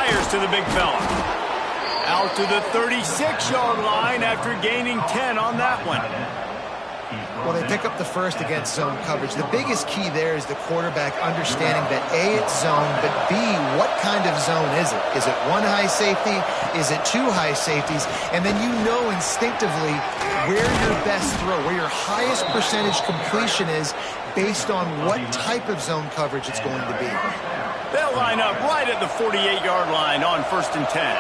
fires to the big fella. Out to the 36-yard line after gaining 10 on that one. Well, they pick up the first against zone coverage. The biggest key there is the quarterback understanding that A, it's zone, but B, what kind of zone is it? Is it one high safety? Is it two high safeties? And then you know instinctively where your best throw, where your highest percentage completion is based on what type of zone coverage it's going to be. They'll line up right at the 48-yard line on 1st and 10.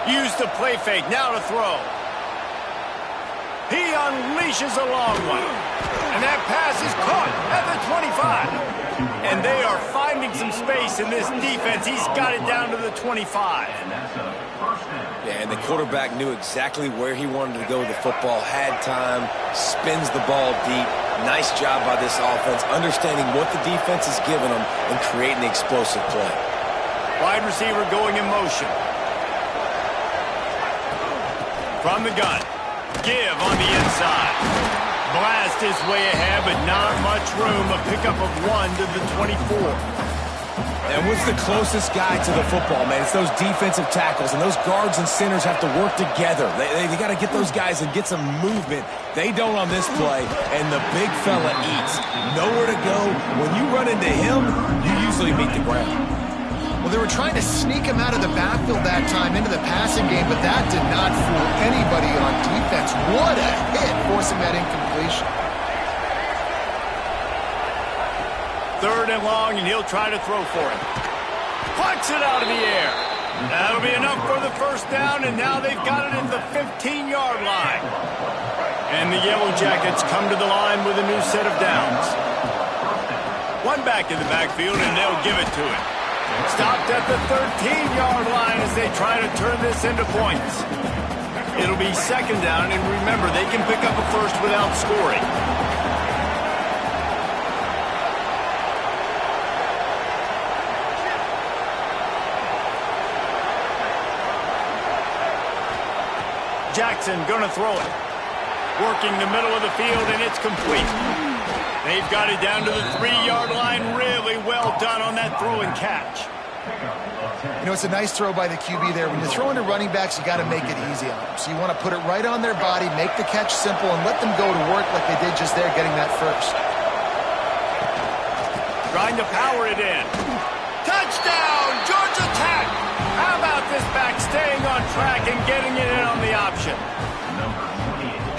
Use the play fake, now to throw. He unleashes a long one. And that pass is caught at the 25. And they are finding some space in this defense. He's got it down to the 25. Yeah, and the quarterback knew exactly where he wanted to go with the football, had time, spins the ball deep. Nice job by this offense, understanding what the defense is giving them and creating the explosive play. Wide receiver going in motion. From the gun, give on the inside. Blast his way ahead, but not much room. A pickup of 1 to the 24. And what's the closest guy to the football, man? It's those defensive tackles, and those guards and centers have to work together. They got to get those guys and get some movement. They don't on this play, and the big fella eats. Nowhere to go. When you run into him, you usually meet the ground. Well, they were trying to sneak him out of the backfield that time into the passing game, but that did not fool anybody on defense. What a hit, forcing that incompletion. 3rd and long, and he'll try to throw for it. Plucks it out of the air. That'll be enough for the first down, and now they've got it at the 15-yard line. And the Yellow Jackets come to the line with a new set of downs. One back in the backfield, and they'll give it to him. Stopped at the 13-yard line as they try to turn this into points. It'll be 2nd down, and remember, they can pick up a first without scoring. Jackson gonna throw it. Working the middle of the field, and it's complete. They've got it down to the 3-yard line. Really well done on that throw and catch. You know, it's a nice throw by the QB there. When you're throwing to running backs, you got to make it easy on them. So you want to put it right on their body, make the catch simple, and let them go to work like they did just there, getting that first. Trying to power it in. Touchdown, Georgia Tech! How about this back staying on track and getting it in on the option?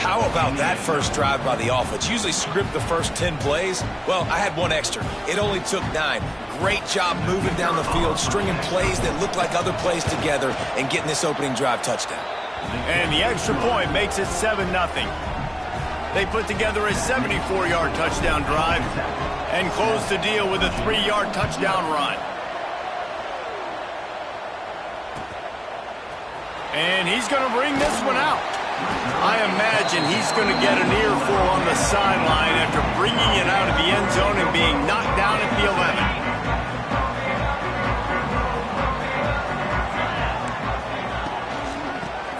How about that first drive by the offense? Usually script the first 10 plays. Well, I had one extra. It only took 9. Great job moving down the field, stringing plays that look like other plays together, and getting this opening drive touchdown. And the extra point makes it 7-0. They put together a 74-yard touchdown drive and close the deal with a 3-yard touchdown run. And he's going to bring this one out. I imagine he's going to get an earful on the sideline after bringing it out of the end zone and being knocked down at the 11.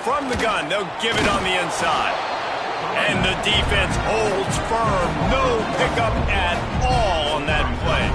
From the gun, they'll give it on the inside. And the defense holds firm. No pickup at all on that play.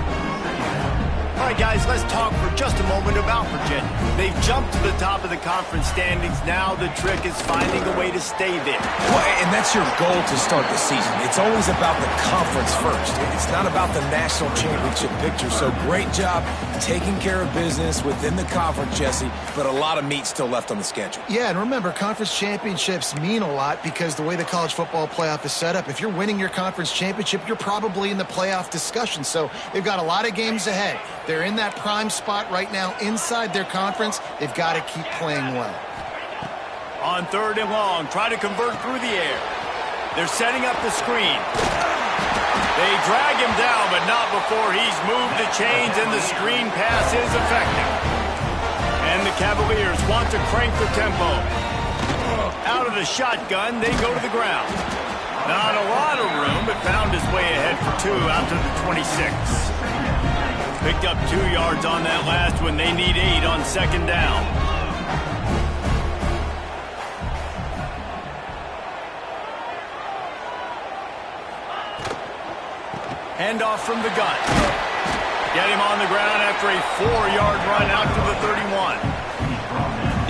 All right, guys, let's talk for just a moment about Virginia. They've jumped to the top of the conference standings. Now the trick is finding a way to stay there. Well, and that's your goal to start the season. It's always about the conference first. It's not about the national championship picture. So great job taking care of business within the conference, Jesse, but a lot of meat still left on the schedule. Yeah, and remember, conference championships mean a lot because the way the college football playoff is set up, if you're winning your conference championship, you're probably in the playoff discussion. So they've got a lot of games ahead. They're in that prime spot right now inside their conference. They've got to keep playing well. On 3rd and long, try to convert through the air. They're setting up the screen. They drag him down, but not before he's moved the chains, and the screen pass is effective. And the Cavaliers want to crank the tempo. Out of the shotgun, they go to the ground. Not a lot of room, but found his way ahead for 2 out to the 26. Picked up 2 yards on that last one. They need 8 on 2nd down. Handoff from the gun. Get him on the ground after a 4-yard run out to the 31.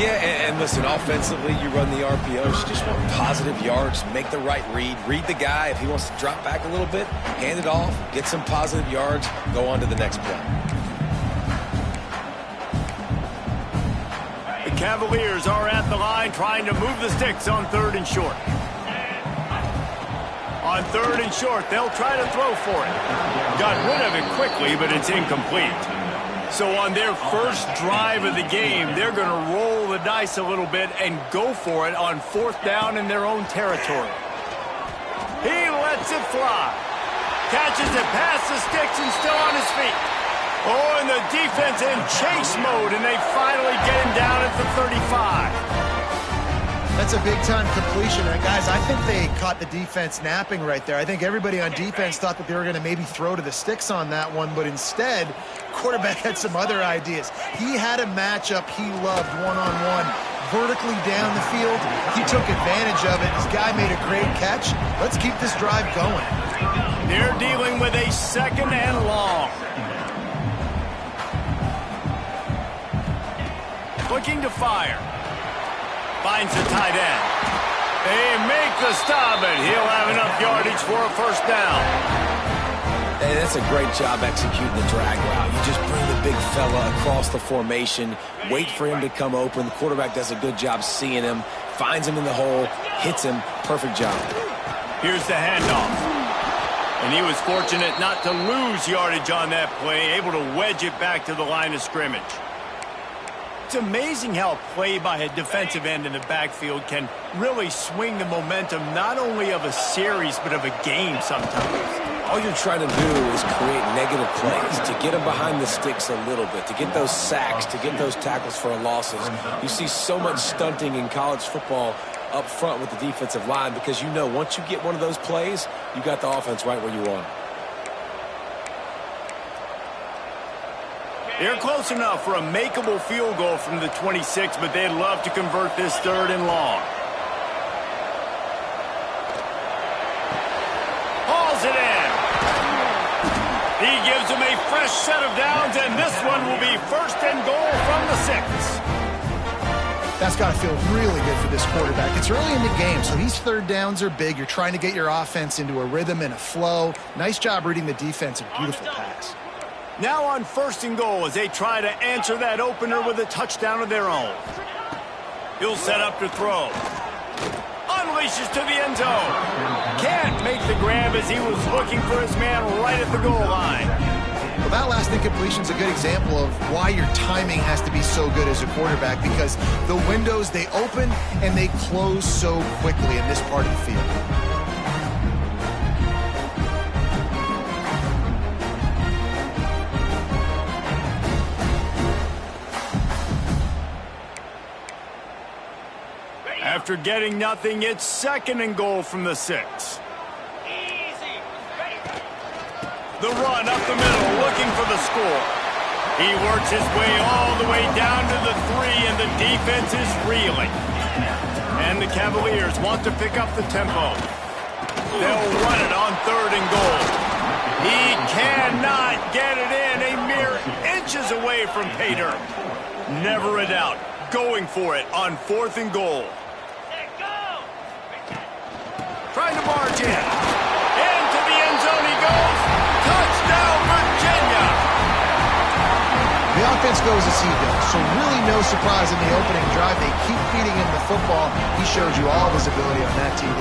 Yeah, and listen, offensively, you run the RPOs. You just want positive yards, make the right read the guy. If he wants to drop back a little bit, hand it off, get some positive yards, go on to the next play. The Cavaliers are at the line trying to move the sticks on 3rd and short. On 3rd and short, they'll try to throw for it. Got rid of it quickly, but it's incomplete. So on their first drive of the game, they're going to roll the dice a little bit and go for it on 4th down in their own territory. He lets it fly. Catches it past the sticks and still on his feet. Oh, and the defense in chase mode, and they finally get him down at the 35. That's a big-time completion. And, guys, I think they caught the defense napping right there. I think everybody on defense thought that they were going to maybe throw to the sticks on that one, but instead, quarterback had some other ideas. He had a matchup he loved one-on-one, vertically down the field. He took advantage of it. His guy made a great catch. Let's keep this drive going. They're dealing with a 2nd and long. Looking to fire. Finds the tight end. They make the stop, and he'll have enough yardage for a 1st down. Hey, that's a great job executing the drag route. You just bring the big fella across the formation, wait for him to come open. The quarterback does a good job seeing him, finds him in the hole, hits him. Perfect job. Here's the handoff. And he was fortunate not to lose yardage on that play, able to wedge it back to the line of scrimmage. It's amazing how a play by a defensive end in the backfield can really swing the momentum not only of a series but of a game sometimes. All you're trying to do is create negative plays, to get them behind the sticks a little bit, to get those sacks, to get those tackles for losses. You see so much stunting in college football up front with the defensive line because you know once you get one of those plays, you got the offense right where you want it. They're close enough for a makeable field goal from the 26, but they'd love to convert this 3rd and long. Hauls it in. He gives them a fresh set of downs, and this one will be 1st and goal from the 6. That's got to feel really good for this quarterback. It's early in the game, so these 3rd downs are big. You're trying to get your offense into a rhythm and a flow. Nice job reading the defense. A beautiful pass. Now on 1st and goal as they try to answer that opener with a touchdown of their own. He'll set up to throw. Unleashes to the end zone. Can't make the grab as he was looking for his man right at the goal line. Well, that last incompletion is a good example of why your timing has to be so good as a quarterback, because the windows, they open and they close so quickly in this part of the field. After getting nothing, it's 2nd and goal from the 6. The run up the middle, looking for the score. He works his way all the way down to the 3, and the defense is reeling. And the Cavaliers want to pick up the tempo. They'll run it on 3rd and goal. He cannot get it in, a mere inches away from pay dirt. Never a doubt, going for it on 4th and goal. Trying to barge in. Into the end zone he goes. Touchdown, Virginia! The offense goes as he goes, so really no surprise in the opening drive. They keep feeding him the football. He showed you all of his ability on that TV.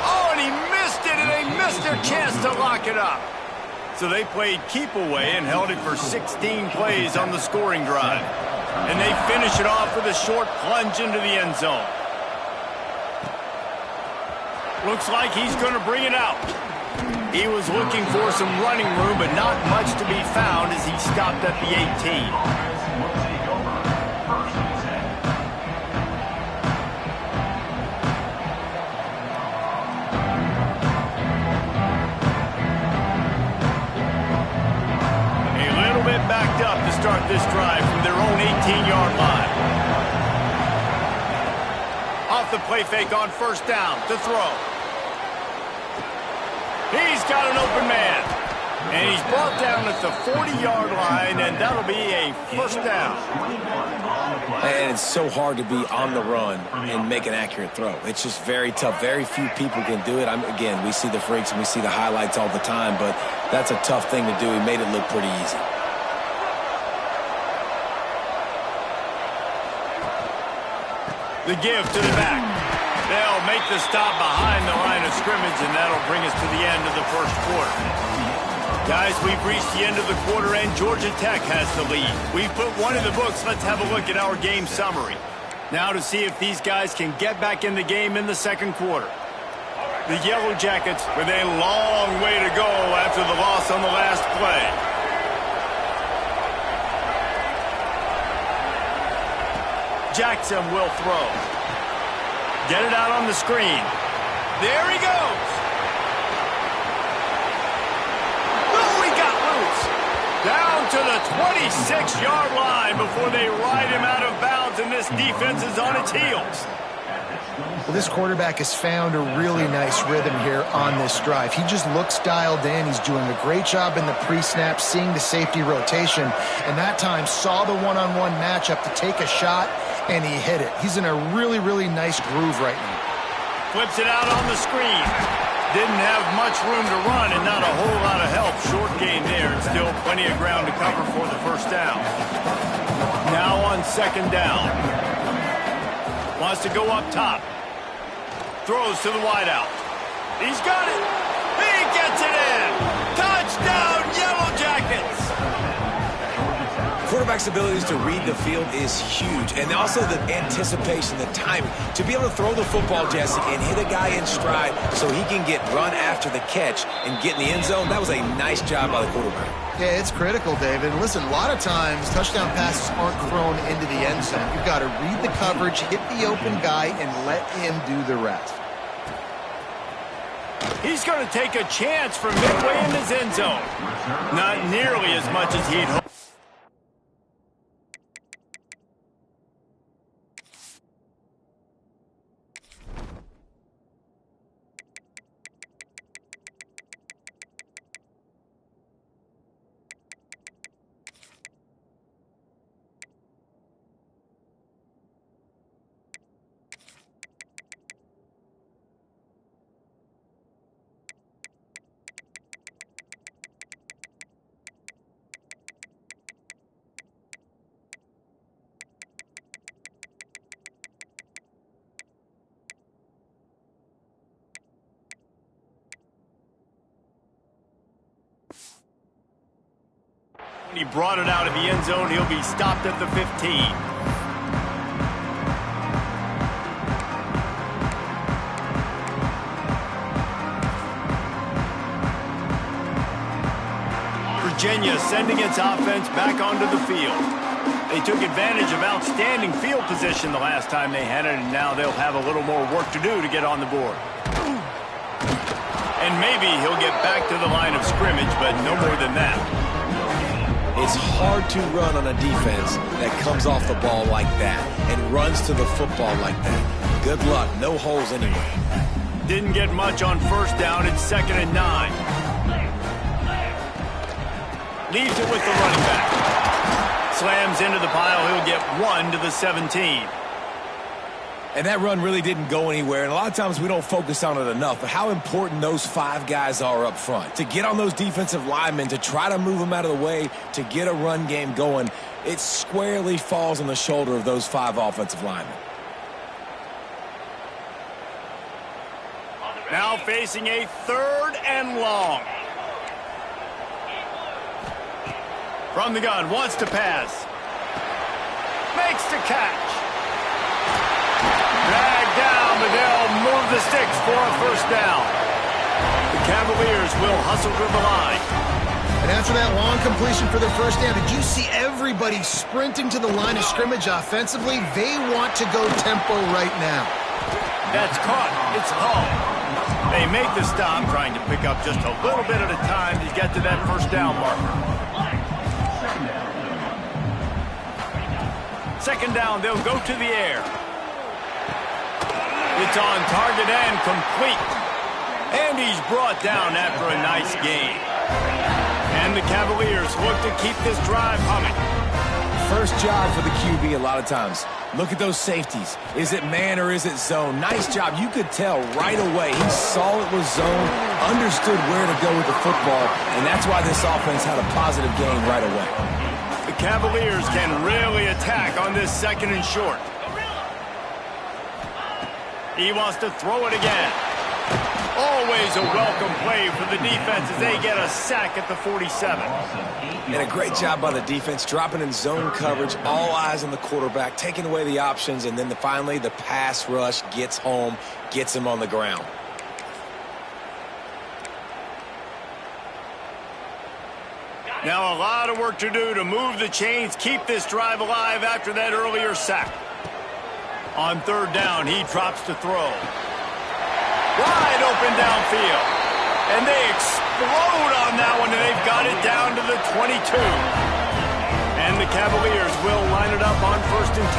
Oh, and he missed it, and they missed their chance to lock it up. So they played keep away and held it for 16 plays on the scoring drive. And they finish it off with a short plunge into the end zone. Looks like he's going to bring it out. He was looking for some running room, but not much to be found as he stopped at the 18. A little bit backed up to start this drive from their own 18-yard line. Off the play fake on 1st down to throw. He's got an open man. And he's brought down at the 40-yard line, and that'll be a first down. And it's so hard to be on the run and make an accurate throw. It's just very tough. Very few people can do it. Again, we see the freaks and we see the highlights all the time, but that's a tough thing to do. He made it look pretty easy. The give to the back. They'll make the stop behind the line of scrimmage, and that'll bring us to the end of the first quarter. Guys, we've reached the end of the quarter, and Georgia Tech has the lead. We've put one in the books. Let's have a look at our game summary. Now to see if these guys can get back in the game in the second quarter. The Yellow Jackets with a long way to go after the loss on the last play. Jackson will throw. Get it out on the screen. There he goes. Oh, he got loose. Down to the 26-yard line before they ride him out of bounds, and this defense is on its heels. Well, this quarterback has found a really nice rhythm here on this drive. He just looks dialed in. He's doing a great job in the pre-snap, seeing the safety rotation, and that time saw the one-on-one matchup to take a shot, and he hit it. He's in a really, really nice groove right now. Flips it out on the screen. Didn't have much room to run and not a whole lot of help. Short game there, and still plenty of ground to cover for the first down. Now on second down. Wants to go up top. Throws to the wideout. He's got it. He gets it in. Touchdown, Yellow Jackets. Quarterback's abilities to read the field is huge, and also the anticipation, the timing. To be able to throw the football, Jesse, and hit a guy in stride so he can get run after the catch and get in the end zone, that was a nice job by the quarterback. Yeah, it's critical, David. And listen, a lot of times touchdown passes aren't thrown into the end zone. You've got to read the coverage, hit the open guy, and let him do the rest. He's going to take a chance from midway in his end zone. Not nearly as much as he'd hoped. He brought it out of the end zone. He'll be stopped at the 15. Virginia sending its offense back onto the field. They took advantage of outstanding field position the last time they had it, and now they'll have a little more work to do to get on the board. And maybe he'll get back to the line of scrimmage, but no more than that. It's hard to run on a defense that comes off the ball like that and runs to the football like that. Good luck. No holes anywhere. Didn't get much on first down. It's 2nd and 9. Leaves it with the running back. Slams into the pile. He'll get 1 to the 17. And that run really didn't go anywhere, and a lot of times we don't focus on it enough, but how important those 5 guys are up front. To get on those defensive linemen, to try to move them out of the way, to get a run game going, it squarely falls on the shoulder of those 5 offensive linemen. Now facing a 3rd and long. From the gun, wants to pass. Makes the catch. Dragged down, but they'll move the sticks for a first down. The Cavaliers will hustle to the line. And after that long completion for their first down, did you see everybody sprinting to the line of scrimmage offensively? They want to go tempo right now. That's caught. It's called. They make the stop, trying to pick up just a little bit at a time to get to that first down marker. 2nd down, they'll go to the air. It's on target and complete. And he's brought down after a nice gain. And the Cavaliers look to keep this drive humming. First job for the QB a lot of times. Look at those safeties. Is it man or is it zone? Nice job. You could tell right away. He saw it was zone, understood where to go with the football, and that's why this offense had a positive gain right away. The Cavaliers can really attack on this 2nd and short. He wants to throw it again. Always a welcome play for the defense as they get a sack at the 47. And a great job by the defense, dropping in zone coverage, all eyes on the quarterback, taking away the options, and then finally the pass rush gets home, gets him on the ground. Now a lot of work to do to move the chains, keep this drive alive after that earlier sack. On 3rd down, he drops to throw. Wide open downfield. And they explode on that one, and they've got it down to the 22. And the Cavaliers will line it up on 1st and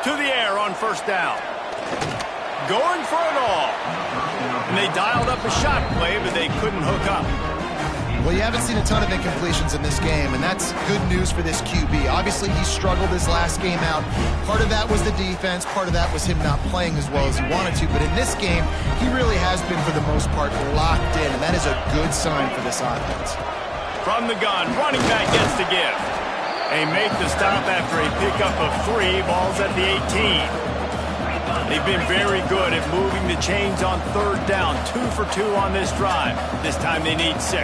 10. To the air on 1st down. Going for it all. And they dialed up a shot play, but they couldn't hook up. Well, you haven't seen a ton of incompletions in this game, and that's good news for this QB. Obviously, he struggled his last game out. Part of that was the defense. Part of that was him not playing as well as he wanted to. But in this game, he really has been, for the most part, locked in, and that is a good sign for this offense. From the gun, running back gets to give. They make the stop after a pickup of 3. Ball's at the 18. They've been very good at moving the chains on 3rd down. 2 for 2 on this drive. This time they need 6.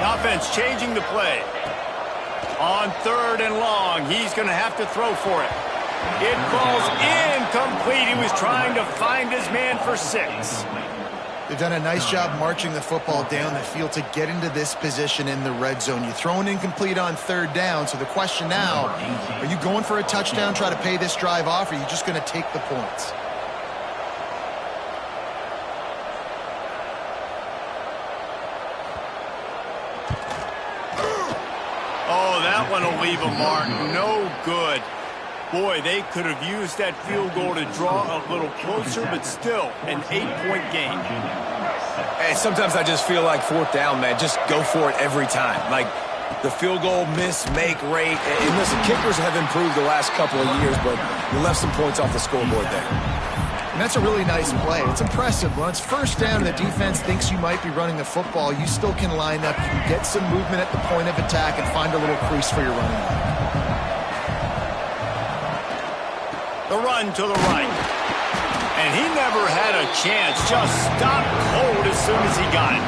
Offense changing the play. On 3rd and long, he's going to have to throw for it. It falls incomplete. He was trying to find his man for 6. They've done a nice job marching the football down the field to get into this position in the red zone. You throw an incomplete on 3rd down, so the question now, are you going for a touchdown, try to pay this drive off, or are you just going to take the points? Oh, that one will leave a mark. No good. Boy, they could have used that field goal to draw a little closer, but still an 8-point game. Hey, sometimes I just feel like 4th down, man. Just go for it every time. Like the field goal miss-make rate. And listen, kickers have improved the last couple of years, but you left some points off the scoreboard there. And that's a really nice play. It's impressive. When it's 1st down and the defense thinks you might be running the football, you still can line up. You can get some movement at the point of attack and find a little crease for your running back. The run to the right. And he never had a chance. Just stopped cold as soon as he got it.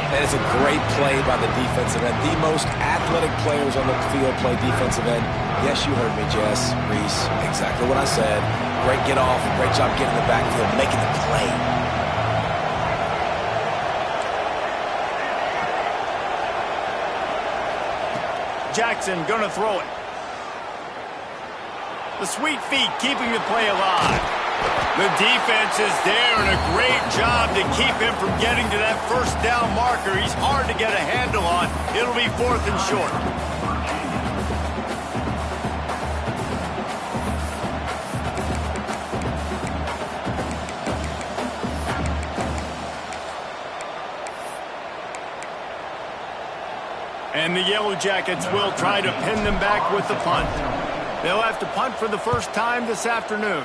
That is a great play by the defensive end. The most athletic players on the field play defensive end. Yes, you heard me, Jess, Reese. Exactly what I said. Great get off. Great job getting the backfield, making the play. Jackson gonna throw it. The sweet feet keeping the play alive. The defense is there, and a great job to keep him from getting to that 1st down marker. He's hard to get a handle on. It'll be 4th and short. And the Yellow Jackets will try to pin them back with the punt. They'll have to punt for the first time this afternoon.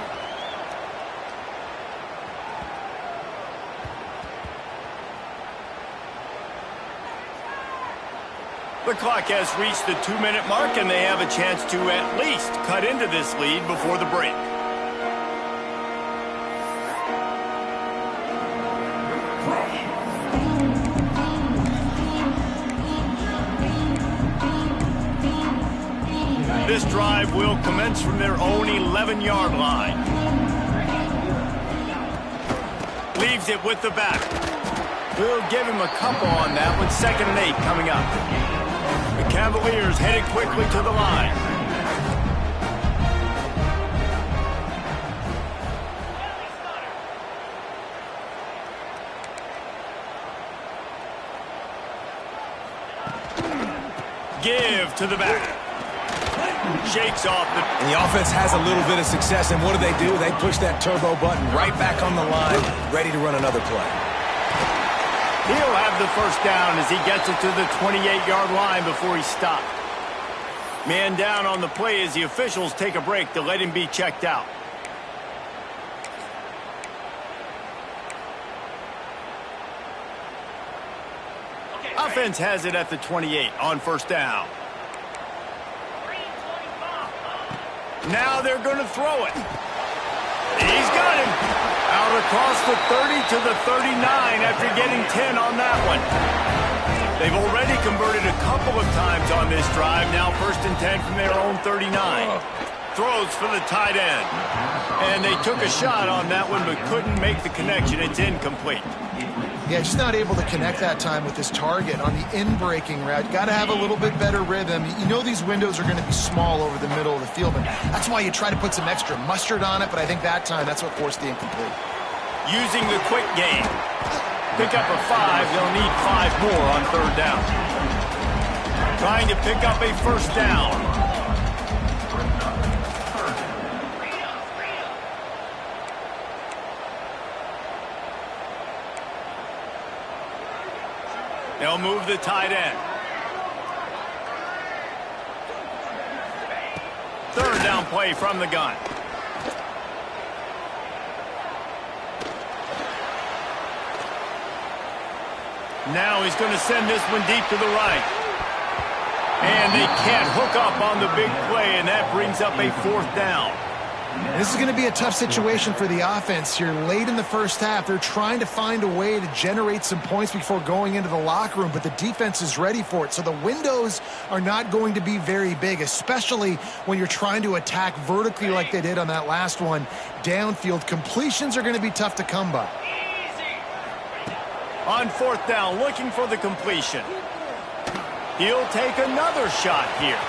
The clock has reached the 2-minute mark, and they have a chance to at least cut into this lead before the break. This drive will commence from their own 11-yard line. Leaves it with the back. We'll give him a couple on that one. 2nd and 8 coming up. The Cavaliers headed quickly to the line. Give to the back. Shakes off the... And the offense has a little bit of success, and what do? They push that turbo button right back on the line, ready to run another play. He'll have the first down as he gets it to the 28-yard line before he stopped. Man down on the play as the officials take a break to let him be checked out. Offense has it at the 28 on first down. Now they're going to throw it. He's got him. Out across the 30 to the 39 after getting 10 on that one. They've already converted a couple of times on this drive. Now 1st and 10 from their own 39. Throws for the tight end. And they took a shot on that one but couldn't make the connection. It's incomplete. Yeah, just not able to connect that time with his target on the in-breaking route. Got to have a little bit better rhythm. You know these windows are going to be small over the middle of the field, and that's why you try to put some extra mustard on it, but I think that time that's what forced the incomplete. Using the quick game. Pick up a 5. They'll need 5 more on 3rd down. Trying to pick up a first down. They'll move the tight end. 3rd down play from the gun. Now he's going to send this one deep to the right. And they can't hook up on the big play, and that brings up a 4th down. This is going to be a tough situation for the offense here. Late in the first half, they're trying to find a way to generate some points before going into the locker room, but the defense is ready for it. So the windows are not going to be very big, especially when you're trying to attack vertically like they did on that last one. Downfield completions are going to be tough to come by. On 4th down, looking for the completion. He'll take another shot here.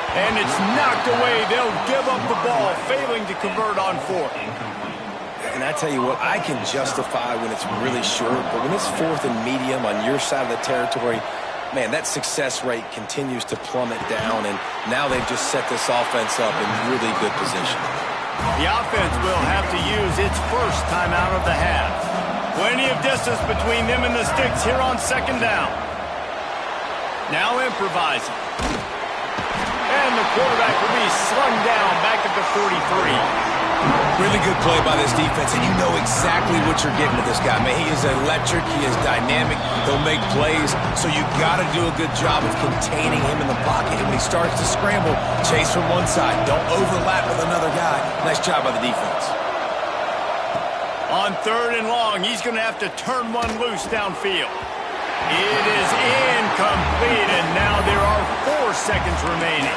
And it's knocked away. They'll give up the ball, failing to convert on 4th. And I tell you what, I can justify when it's really short, but when it's 4th and medium on your side of the territory, man, that success rate continues to plummet down, and now they've just set this offense up in really good position. The offense will have to use its first timeout of the half. Plenty of distance between them and the sticks here on 2nd down. Now improvising. And the quarterback will be slung down back at the 43. Really good play by this defense, and you know exactly what you're getting with this guy. Man, he is electric. He is dynamic. He'll make plays, so you got to do a good job of containing him in the pocket. And when he starts to scramble, chase from one side. Don't overlap with another guy. Nice job by the defense. On 3rd and long, he's going to have to turn one loose downfield. It is incomplete, and now there are 4 seconds remaining.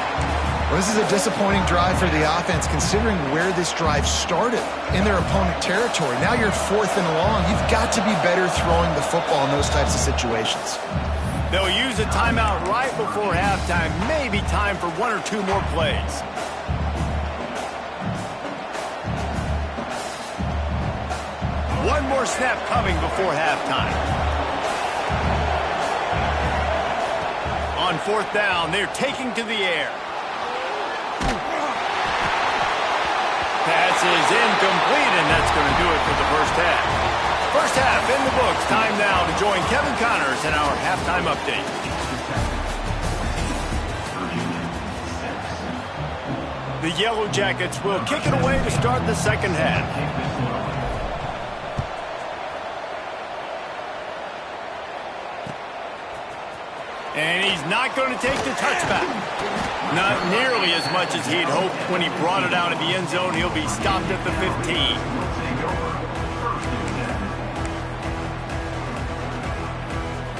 Well, this is a disappointing drive for the offense, considering where this drive started in their opponent territory. Now you're 4th and long. You've got to be better throwing the football in those types of situations. They'll use a timeout right before halftime. Maybe time for 1 or 2 more plays. One more snap coming before halftime. On 4th down, they're taking to the air. Pass is incomplete, and that's going to do it for the first half. First half in the books. Time now to join Kevin Connors in our halftime update. The Yellow Jackets will kick it away to start the 2nd half. And he's not going to take the touchback. Not nearly as much as he'd hoped when he brought it out of the end zone. He'll be stopped at the 15.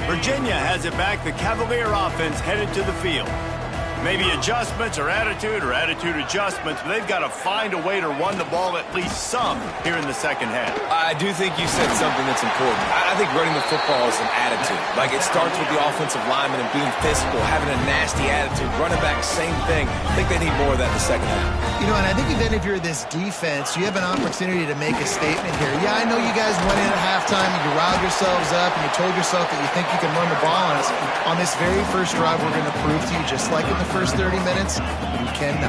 Virginia has it back. The Cavalier offense headed to the field. Maybe adjustments or attitude adjustments, but they've got to find a way to run the ball at least some here in the 2nd half. I do think you said something that's important. I think running the football is an attitude. Like, it starts with the offensive lineman and being physical, having a nasty attitude. Running back, same thing. I think they need more of that in the 2nd half. You know, and I think even if you're this defense, you have an opportunity to make a statement here. Yeah, I know you guys went in at halftime, and you riled yourselves up, and you told yourself that you think you can run the ball on us. On this very first drive, we're going to prove to you, just like in the first 30 minutes, you cannot.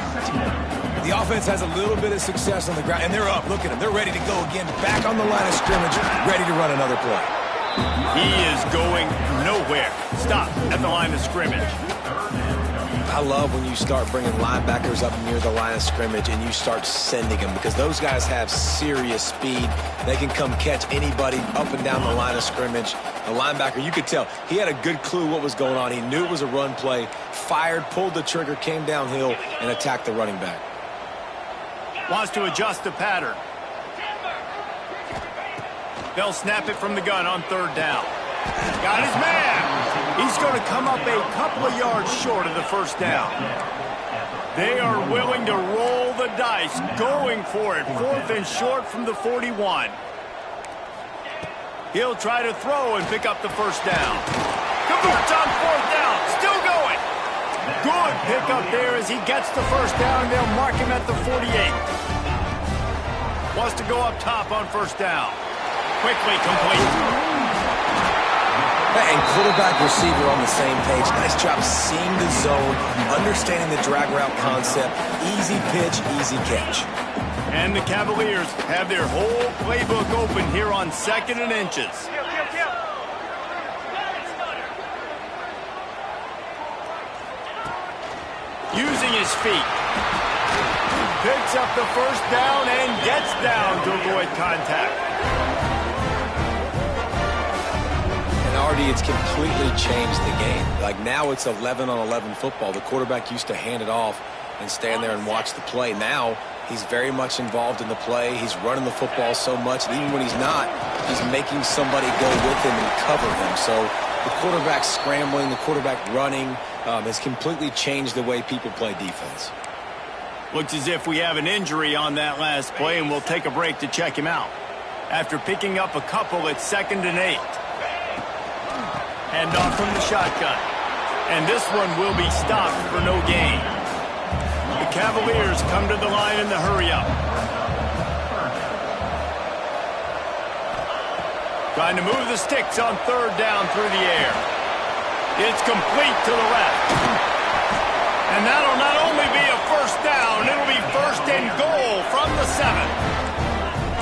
The offense has a little bit of success on the ground, and they're up. Look at them. They're ready to go again. Back on the line of scrimmage, ready to run another play. He is going nowhere. Stop at the line of scrimmage. I love when you start bringing linebackers up near the line of scrimmage and you start sending them, because those guys have serious speed. They can come catch anybody up and down the line of scrimmage. The linebacker, you could tell, he had a good clue what was going on. He knew it was a run play, fired, pulled the trigger, came downhill, and attacked the running back. Wants to adjust the pattern. They'll snap it from the gun on third down. Got his man. He's going to come up a couple of yards short of the first down. They are willing to roll the dice, going for it. 4th and short from the 41. He'll try to throw and pick up the first down. Converts on 4th down. Still going. Good pickup there as he gets the first down. They'll mark him at the 48. Wants to go up top on first down. Quickly complete. And quarterback, receiver on the same page. Nice job seeing the zone, understanding the drag route concept. Easy pitch, easy catch. And the Cavaliers have their whole playbook open here on 2nd and inches. Using his feet. Picks up the first down and gets down to avoid contact. Artie, it's completely changed the game. Like, now it's 11-on-11 football. The quarterback used to hand it off and stand there and watch the play. Now he's very much involved in the play. He's running the football so much, and even when he's not, he's making somebody go with him and cover him. So the quarterback scrambling, the quarterback running has completely changed the way people play defense. Looks as if we have an injury on that last play, and we'll take a break to check him out. After picking up a couple, it's 2nd and 8. Hand off from the shotgun. And this one will be stopped for no gain. The Cavaliers come to the line in the hurry-up. Trying to move the sticks on third down through the air. It's complete to the left. And that'll not only be a first down, it'll be 1st and goal from the 7.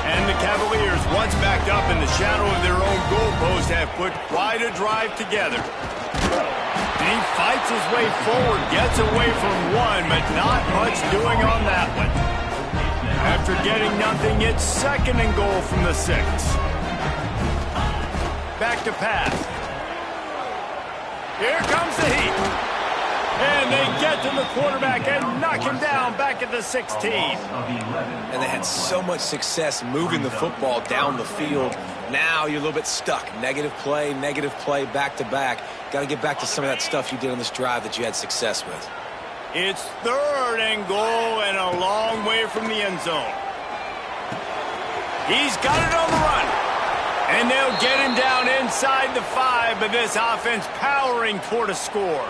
And the Cavaliers, once backed up in the shadow of their own goalpost, have put quite a drive together. And he fights his way forward, gets away from one, but not much doing on that one. After getting nothing, it's 2nd and goal from the 6. Back to pass. Here comes the heat. And they get to the quarterback and knock him down back at the 16. And they had so much success moving the football down the field. Now you're a little bit stuck. Negative play, back to back. Got to get back to some of that stuff you did on this drive that you had success with. It's 3rd and goal and a long way from the end zone. He's got it on the run. And they'll get him down inside the 5, but this offense powering toward a score.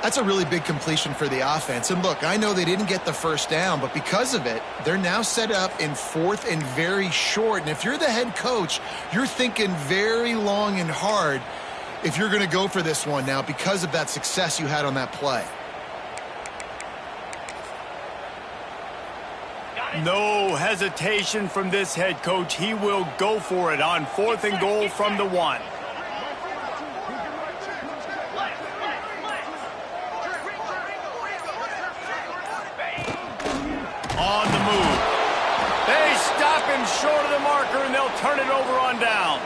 That's a really big completion for the offense. And look, I know they didn't get the first down, but because of it, they're now set up in 4th and very short. And if you're the head coach, you're thinking very long and hard if you're going to go for this one now because of that success you had on that play. No hesitation from this head coach. He will go for it on 4th and goal from the 1. On the move. They stop him short of the marker, and they'll turn it over on downs.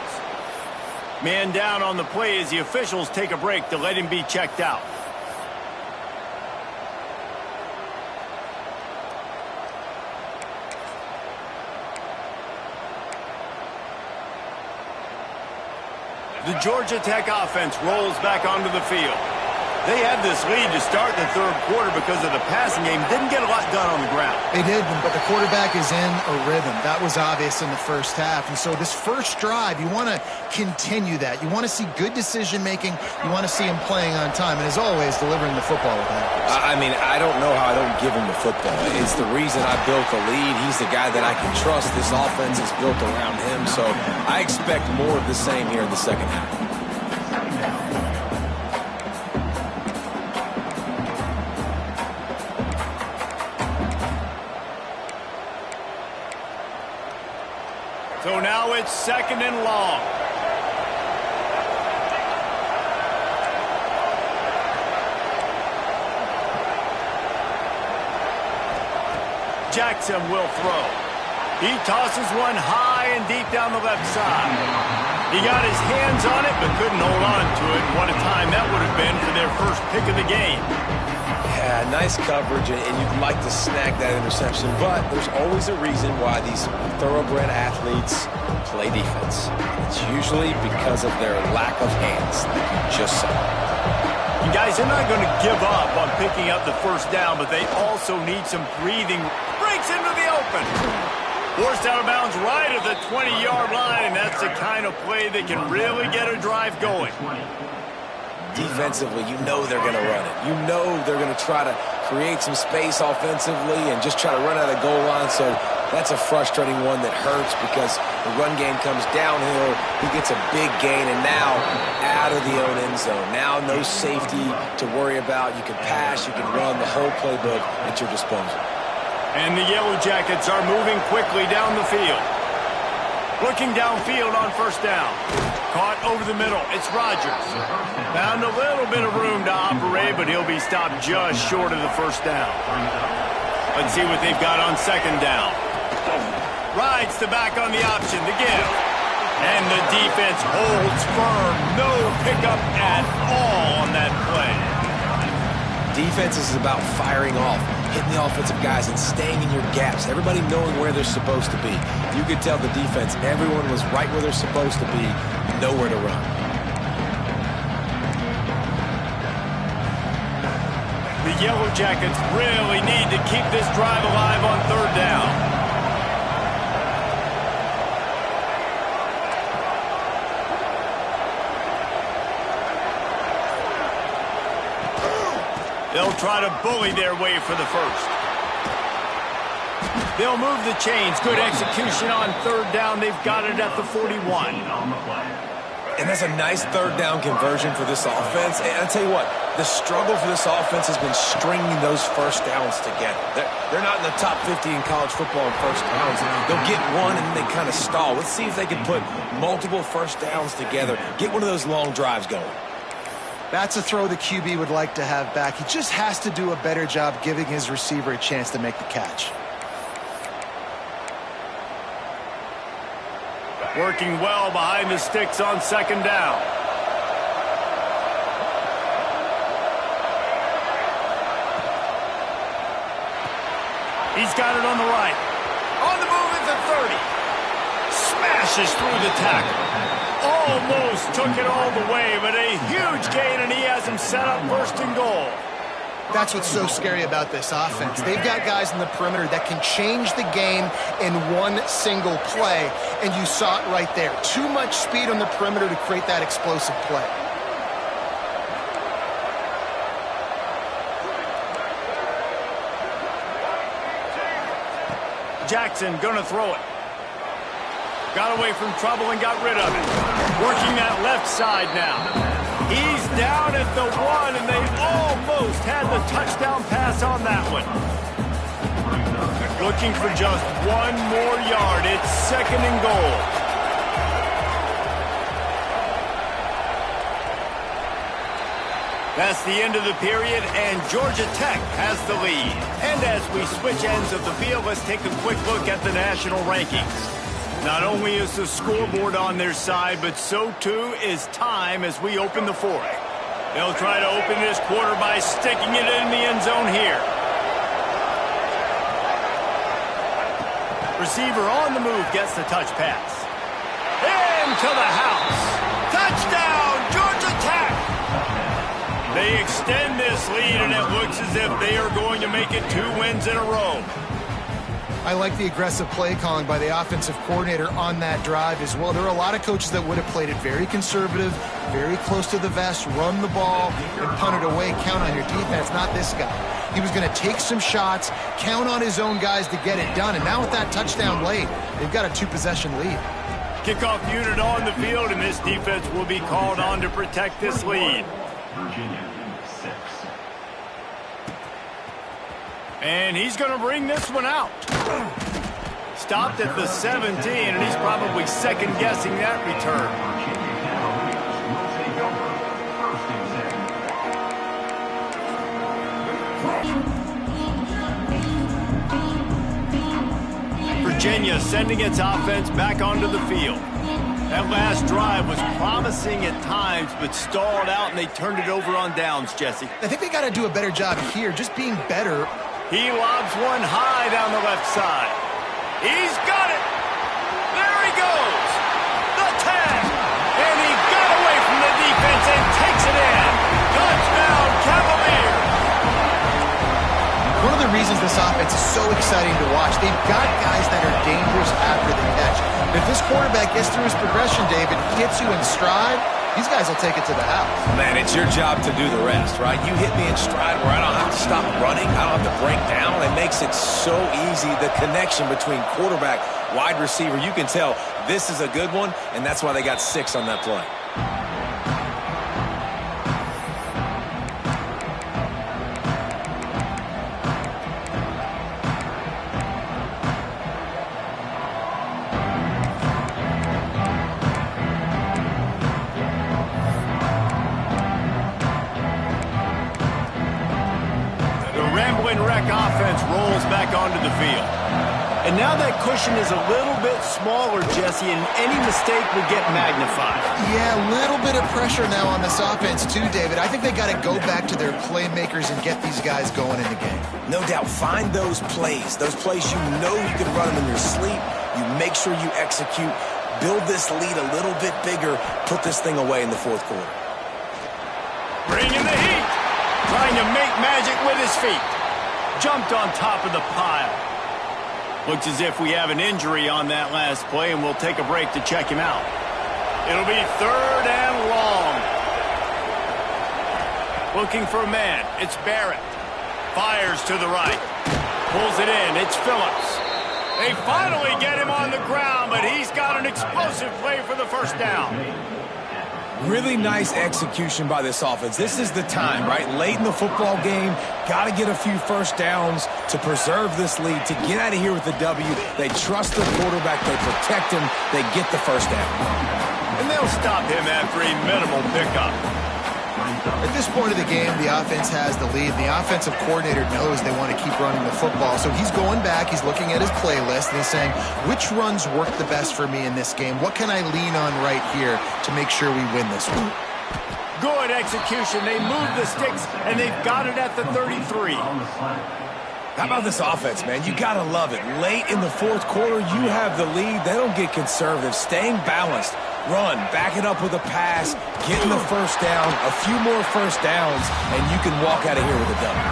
Man down on the play as the officials take a break to let him be checked out. The Georgia Tech offense rolls back onto the field. They had this lead to start the 3rd quarter because of the passing game. Didn't get a lot done on the ground. They did, but the quarterback is in a rhythm. That was obvious in the first half. And so this first drive, you want to continue that. You want to see good decision-making. You want to see him playing on time. And as always, delivering the football with accuracy. I mean, I don't know how I don't give him the football. It's the reason I built the lead. He's the guy that I can trust. This offense is built around him. So I expect more of the same here in the second half. So now it's 2nd and long. Jackson will throw. He tosses one high and deep down the left side. He got his hands on it, but couldn't hold on to it. What a time that would have been for their first pick of the game. Yeah, nice coverage, and you'd like to snag that interception, but there's always a reason why these thoroughbred athletes play defense. It's usually because of their lack of hands, like you just saw. And guys, they're not going to give up on picking up the first down, but they also need some breathing. Breaks into the open. Forced out of bounds right at the 20-yard line, and that's the kind of play that can really get a drive going. Defensively, you know they're going to run it. You know they're going to try to create some space offensively and just try to run out of the goal line. So that's a frustrating one that hurts because the run game comes downhill. He gets a big gain, and now out of the own end zone. Now no safety to worry about. You can pass, you can run, the whole playbook at your disposal. And the Yellow Jackets are moving quickly down the field. Looking downfield on first down. Caught over the middle. It's Rodgers. Found a little bit of room to operate, but he'll be stopped just short of the first down. Let's see what they've got on second down. Rides the back on the option. The give. And the defense holds firm. No pickup at all on that play. Defense is about firing off, hitting the offensive guys and staying in your gaps, everybody knowing where they're supposed to be. You could tell the defense, everyone was right where they're supposed to be, nowhere to run. The Yellow Jackets really need to keep this drive alive on third down. They'll try to bully their way for the first. They'll move the chains. Good execution on third down. They've got it at the 41. And that's a nice third down conversion for this offense. And I'll tell you what, the struggle for this offense has been stringing those first downs together. They're not in the top 50 in college football in first downs. They'll get one and then they kind of stall. Let's see if they can put multiple first downs together. Get one of those long drives going. That's a throw the QB would like to have back. He just has to do a better job giving his receiver a chance to make the catch. Working well behind the sticks on second down. He's got it on the right. On the move at the 30. Smashes through the tackle. Almost took it all the way, but a huge gain, and he has him set up first and goal. That's what's so scary about this offense. They've got guys in the perimeter that can change the game in one single play, and you saw it right there. Too much speed on the perimeter to create that explosive play. Jackson gonna throw it. Got away from trouble and got rid of it. Working that left side now. He's down at the 1, and they almost had the touchdown pass on that one. Looking for just one more yard. It's second and goal. That's the end of the period, and Georgia Tech has the lead. And as we switch ends of the field, let's take a quick look at the national rankings. Not only is the scoreboard on their side, but so too is time as we open the fourth. They'll try to open this quarter by sticking it in the end zone here. Receiver on the move gets the touch pass. Into the house. Touchdown, Georgia Tech! They extend this lead, and it looks as if they are going to make it 2 wins in a row. I like the aggressive play calling by the offensive coordinator on that drive as well. There are a lot of coaches that would have played it very conservative, very close to the vest, run the ball, and punt it away. Count on your defense, not this guy. He was going to take some shots, count on his own guys to get it done. And now with that touchdown late, they've got a 2-possession lead. Kickoff unit on the field, and this defense will be called on to protect this lead. And he's going to bring this one out. Stopped at the 17, and he's probably second-guessing that return. Virginia sending its offense back onto the field. That last drive was promising at times, but stalled out, and they turned it over on downs, Jesse. I think they got to do a better job here, just being better. He lobs one high down the left side. He's got it. There he goes. The tag. And he got away from the defense and takes it in. Touchdown, Cavaliers. One of the reasons this offense is so exciting to watch, they've got guys that are dangerous after the catch. But if this quarterback gets through his progression, David, hits you in stride, these guys will take it to the house. Man, it's your job to do the rest, right? You hit me in stride where I don't have to stop running. I don't have to break down. It makes it so easy. The connection between quarterback, wide receiver, you can tell this is a good one, and that's why they got 6 on that play. Ramling Wreck offense rolls back onto the field. And now that cushion is a little bit smaller, Jesse, and any mistake would get magnified. Yeah, a little bit of pressure now on this offense too, David. I think they got to go back to their playmakers and get these guys going in the game. No doubt. Find those plays you know you can run them in your sleep. You make sure you execute. Build this lead a little bit bigger. Put this thing away in the fourth quarter. Bringing the heat. Trying to make magic with his feet. Jumped on top of the pile. Looks as if we have an injury on that last play, and we'll take a break to check him out. It'll be 3rd and long. Looking for a man. It's Barrett. Fires to the right. Pulls it in. It's Phillips. They finally get him on the ground, but he's got an explosive play for the first down. Really nice execution by this offense. This is the time, right? Late in the football game, got to get a few first downs to preserve this lead, to get out of here with the W. They trust their quarterback. They protect him. They get the first down. And they'll stop him after a minimal pickup. At this point of the game, the offense has the lead. The offensive coordinator knows they want to keep running the football. So he's going back, he's looking at his playlist, and he's saying, which runs work the best for me in this game? What can I lean on right here to make sure we win this one? Good execution. They move the sticks, and they've got it at the 33. How about this offense, man? You got to love it. Late in the fourth quarter, you have the lead. They don't get conservative. Staying balanced. Run, back it up with a pass, getting the first down, a few more first downs, and you can walk out of here with a W.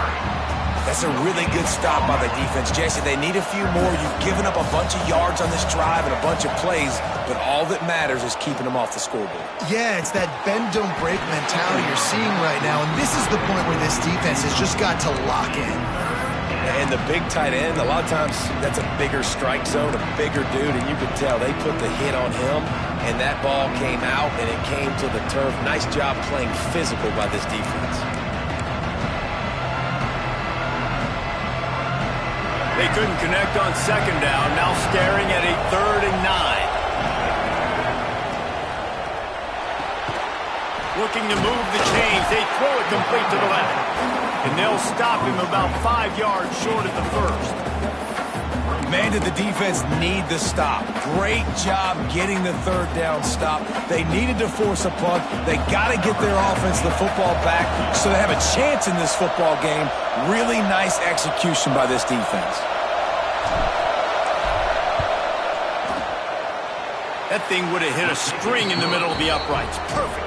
That's a really good stop by the defense. Jesse, they need a few more. You've given up a bunch of yards on this drive and a bunch of plays, but all that matters is keeping them off the scoreboard. Yeah, it's that bend, don't break mentality you're seeing right now, and this is the point where this defense has just got to lock in. And the big tight end, a lot of times that's a bigger strike zone, a bigger dude, and you can tell they put the hit on him, and that ball came out, and it came to the turf. Nice job playing physical by this defense. They couldn't connect on 2nd down, now staring at a 3rd and 9. Looking to move the chains, they throw it complete to the left. And they'll stop him about 5 yards short of the first. Man, did the defense need the stop. Great job getting the 3rd down stop. They needed to force a punt. They got to get their offense the football back so they have a chance in this football game. Really nice execution by this defense. That thing would have hit a string in the middle of the uprights. Perfect.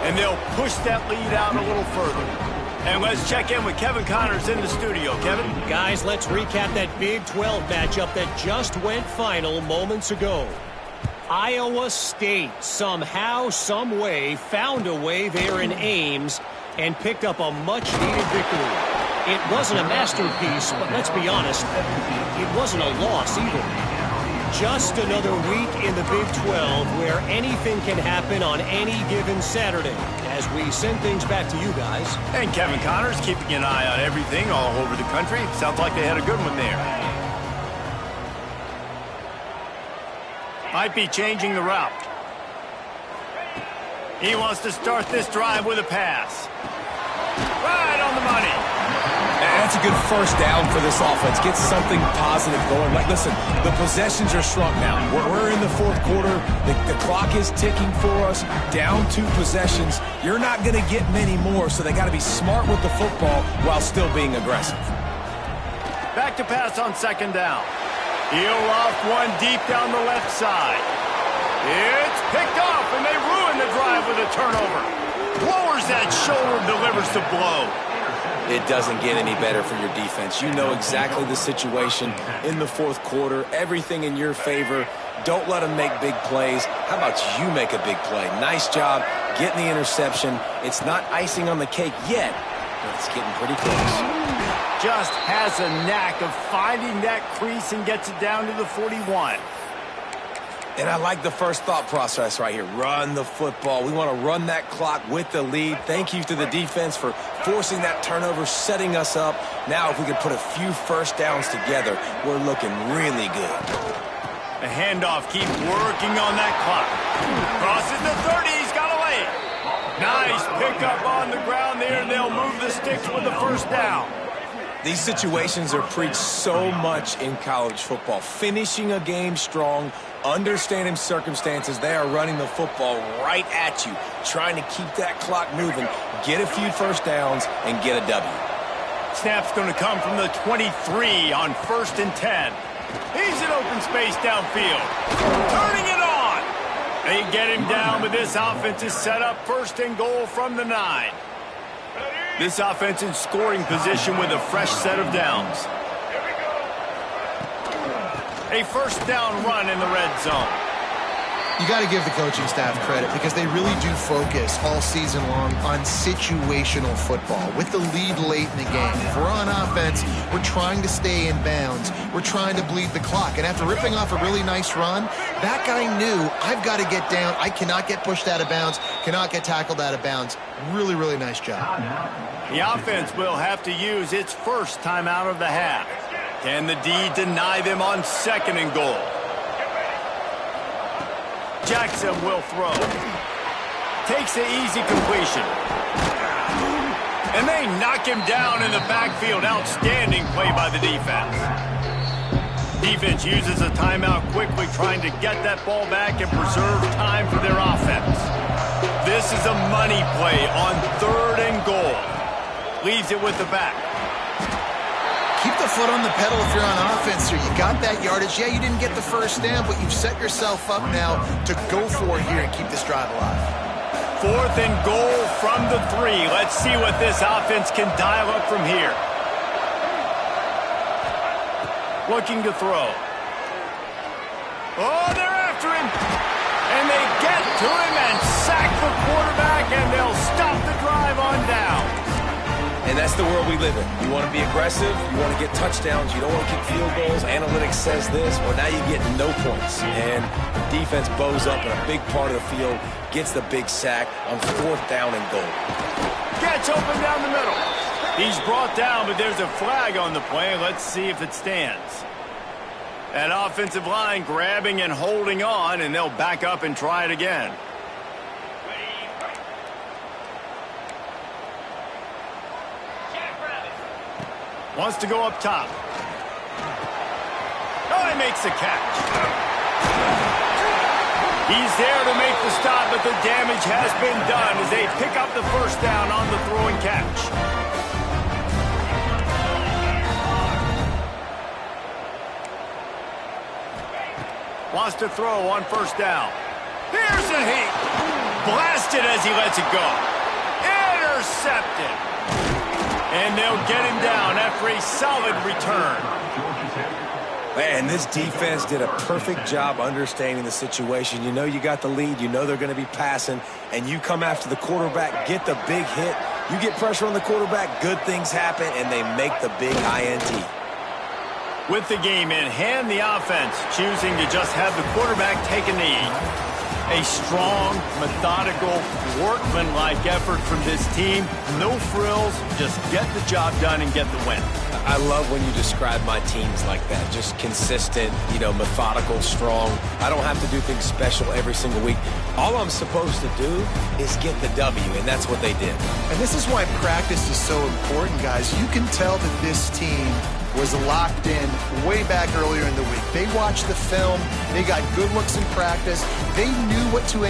And they'll push that lead out a little further. And let's check in with Kevin Connors in the studio. Kevin? Guys, let's recap that Big 12 matchup that just went final moments ago. Iowa State somehow, some way, found a way there in Ames and picked up a much-needed victory. It wasn't a masterpiece, but let's be honest, it wasn't a loss either. Just another week in the Big 12 where anything can happen on any given Saturday. As we send things back to you guys. And Kevin Connors keeping an eye on everything all over the country. Sounds like they had a good one there. Might be changing the route. He wants to start this drive with a pass. Right on the money. That's a good first down for this offense. Get something positive going. Like, listen, the possessions are shrunk now. We're in the fourth quarter. The clock is ticking for us. Down 2 possessions. You're not going to get many more, so they got to be smart with the football while still being aggressive. Back to pass on second down. He'll loft one deep down the left side. It's picked off, and they ruin the drive with a turnover. Lowers that shoulder, delivers the blow. It doesn't get any better for your defense. You know exactly the situation in the fourth quarter. Everything in your favor. Don't let them make big plays. How about you make a big play? Nice job getting the interception. It's not icing on the cake yet, but it's getting pretty close. Just has a knack of finding that crease and gets it down to the 41. And I like the first thought process right here. Run the football. We want to run that clock with the lead. Thank you to the defense for forcing that turnover, setting us up. Now if we could put a few first downs together, we're looking really good. The handoff keeps working on that clock. Crosses the 30. He's got away. Nice pickup on the ground there, and they'll move the sticks with the first down. These situations are preached so much in college football. Finishing a game strong, understanding circumstances. They are running the football right at you, trying to keep that clock moving, get a few first downs, and get a W. Snap's going to come from the 23 on 1st and 10. He's in open space downfield. Turning it on. They get him down, but this offense is set up 1st and goal from the 9. This offense in scoring position with a fresh set of downs. A first down run in the red zone. You got to give the coaching staff credit because they really do focus all season long on situational football. With the lead late in the game, if we're on offense, we're trying to stay in bounds. We're trying to bleed the clock. And after ripping off a really nice run, that guy knew, I've got to get down. I cannot get pushed out of bounds, cannot get tackled out of bounds. Really, really nice job. The offense will have to use its first timeout of the half. Can the D deny them on 2nd and goal? Jackson will throw. Takes the easy completion. And they knock him down in the backfield. Outstanding play by the defense. Defense uses a timeout quickly, trying to get that ball back and preserve time for their offense. This is a money play on 3rd and goal. Leaves it with the back. Keep the foot on the pedal if you're on offense here. You got that yardage. Yeah, you didn't get the first down, but you've set yourself up now to go for it here and keep this drive alive. 4th and goal from the 3. Let's see what this offense can dial up from here. Looking to throw. Oh, they're after him. And they get to him and sack the quarterback, and they'll stop the drive on down. And that's the world we live in. You want to be aggressive. You want to get touchdowns. You don't want to kick field goals. Analytics says this. Well, now you get no points. And the defense bows up in a big part of the field, gets the big sack on 4th down and goal. Gets open down the middle. He's brought down, but there's a flag on the play. Let's see if it stands. That offensive line grabbing and holding on, and they'll back up and try it again. Wants to go up top. Oh, he makes the catch. He's there to make the stop, but the damage has been done as they pick up the first down on the throw and catch. Wants to throw on 1st down. Here's a hit. Blasted as he lets it go. Intercepted. And they'll get him down after a solid return. Man, this defense did a perfect job understanding the situation. You know you got the lead. You know they're going to be passing. And you come after the quarterback, get the big hit. You get pressure on the quarterback, good things happen, and they make the big INT. With the game in hand, the offense choosing to just have the quarterback take a knee. A strong, methodical, workmanlike effort from this team. No frills, just get the job done and get the win. I love when you describe my teams like that. Just consistent, methodical, strong. I don't have to do things special every single week. All I'm supposed to do is get the W, and that's what they did. And this is why practice is so important, guys. You can tell that this team was locked in way back earlier in the week. They watched the film. They got good looks in practice. They knew what to